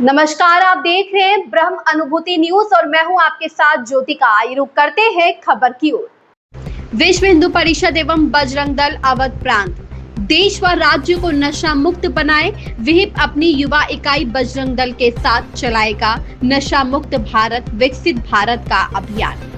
नमस्कार, आप देख रहे हैं ब्रह्म अनुभूति न्यूज और मैं हूं आपके साथ ज्योतिका। आइए रुक करते हैं खबर की ओर। विश्व हिंदू परिषद एवं बजरंग दल अवध प्रांत देश व राज्य को नशा मुक्त बनाए। विहिप अपनी युवा इकाई बजरंग दल के साथ चलाएगा नशा मुक्त भारत विकसित भारत का अभियान।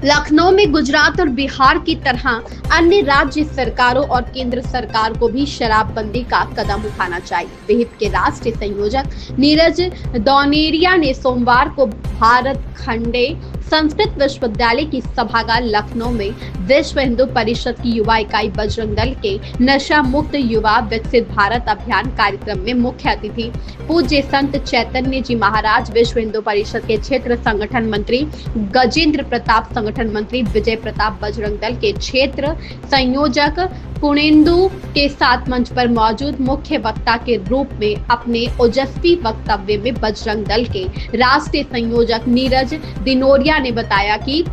लखनऊ में गुजरात और बिहार की तरह अन्य राज्य सरकारों और केंद्र सरकार को भी शराबबंदी का कदम उठाना चाहिए। विहिप के राष्ट्रीय संयोजक नीरज दौनेरिया ने सोमवार को भारत खंडे संस्कृत विश्वविद्यालय की सभागार लखनऊ में विश्व हिंदू परिषद की युवा इकाई बजरंग दल के नशा मुक्त युवा विकसित भारत अभियान कार्यक्रम में मुख्य अतिथि पूज्य संत चैतन्य जी महाराज, विश्व हिंदू परिषद के क्षेत्र संगठन मंत्री गजेंद्र प्रताप, संगठन मंत्री विजय प्रताप, बजरंग दल के क्षेत्र संयोजक पुणेंदु के साथ मंच पर मौजूद मुख्य वक्ता के रूप में अपने ओजस्वी वक्तव्य में बजरंग दल के राष्ट्रीय संयोजक नीरज दिनोरिया ने बताया कि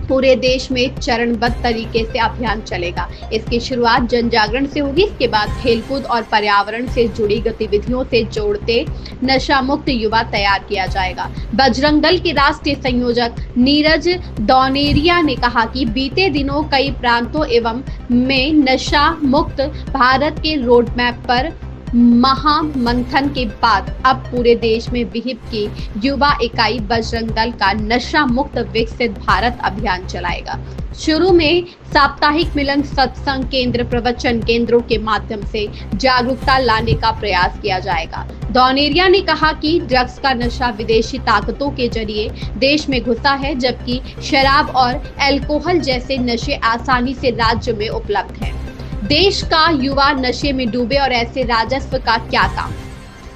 पूरे देश में चरणबद्ध तरीके से अभियान चलेगा। इसकी शुरुआत जन जागरण से होगी। इसके बाद खेलकूद और पर्यावरण से जुड़ी गतिविधियों से जोड़ते नशा मुक्त युवा तैयार किया जाएगा। बजरंग दल के राष्ट्रीय संयोजक नीरज दौनेरिया ने कहा कि बीते दिनों कई प्रांतों एवं में नशा मुक्त भारत के रोड मैप पर महामंथन के बाद अब पूरे देश में विहिप की युवा इकाई बजरंग दल का नशा मुक्त विकसित भारत अभियान चलाएगा। शुरू में साप्ताहिक मिलन, सत्संग केंद्र, प्रवचन केंद्रों के माध्यम से जागरूकता लाने का प्रयास किया जाएगा। दौनेरिया ने कहा कि ड्रग्स का नशा विदेशी ताकतों के जरिए देश में घुसा है, जबकि शराब और अल्कोहल जैसे नशे आसानी से राज्य में उपलब्ध हैं। देश का युवा नशे में डूबे और ऐसे राजस्व का क्या काम।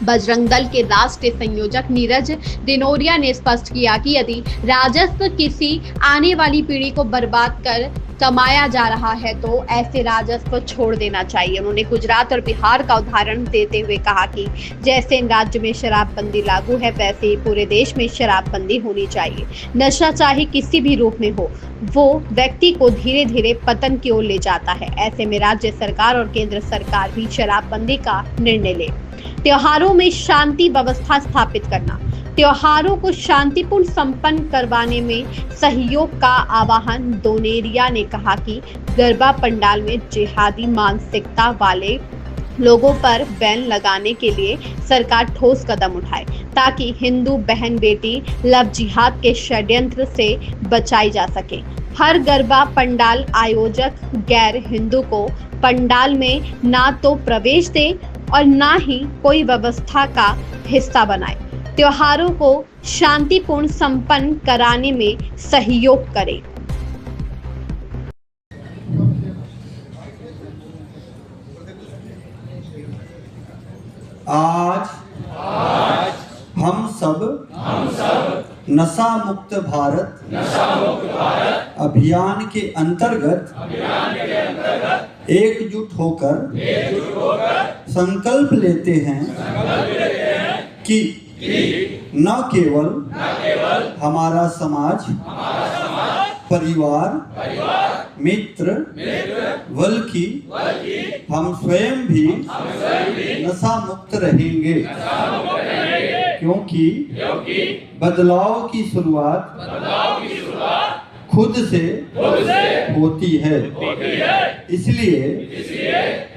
बजरंग दल के राष्ट्रीय संयोजक नीरज दिनोरिया ने स्पष्ट किया कि यदि राजस्व किसी आने वाली पीढ़ी को बर्बाद कर कमाया जा रहा है तो ऐसे राजस्व छोड़ देना चाहिए। उन्होंने गुजरात और बिहार का उदाहरण देते हुए कहा कि जैसे इन राज्य में शराबबंदी लागू है, वैसे ही पूरे देश में शराबबंदी होनी चाहिए। नशा चाहे किसी भी रूप में हो, वो व्यक्ति को धीरे धीरे पतन की ओर ले जाता है। ऐसे में राज्य सरकार और केंद्र सरकार भी शराबबंदी का निर्णय ले। त्योहारों में शांति व्यवस्था स्थापित करना, त्योहारों को शांतिपूर्ण संपन्न करवाने में सहयोग का आह्वान। दोनेरिया ने कहा कि गरबा पंडाल में जिहादी मानसिकता वाले लोगों पर बैन लगाने के लिए सरकार ठोस कदम उठाए ताकि हिंदू बहन बेटी लव जिहाद के षड्यंत्र से बचाई जा सके। हर गरबा पंडाल आयोजक गैर हिंदू को पंडाल में ना तो प्रवेश दे और ना ही कोई व्यवस्था का हिस्सा बनाए। त्योहारों को शांतिपूर्ण संपन्न कराने में सहयोग करें। आज हम सब नशा मुक्त भारत अभियान के अंतर्गत एकजुट होकर संकल्प लेते हैं कि न केवल हमारा समाज, परिवार, मित्र, बल्कि हम स्वयं भी नशा मुक्त रहेंगे, क्योंकि बदलाव की शुरुआत खुद से होती है। इसलिए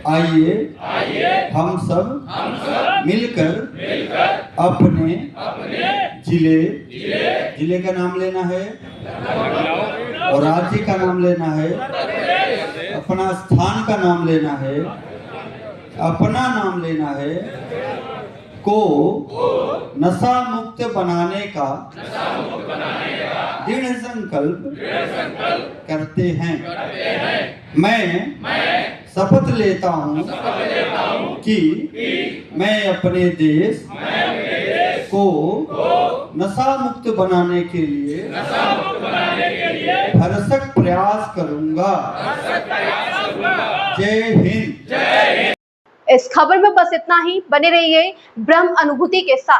आइए हम सब मिलकर अपने जिले का नाम लेना है और राज्य का नाम लेना है, अपना स्थान का नाम लेना है, अपना नाम लेना है, को नशा मुक्त बनाने का दृढ़ संकल्प करते हैं। मैं शपथ लेता हूँ कि मैं अपने देश को नशा मुक्त बनाने के लिए भरसक प्रयास करूँगा। जय हिंद। इस खबर में बस इतना ही। बने रहिए ब्रह्म अनुभूति के साथ।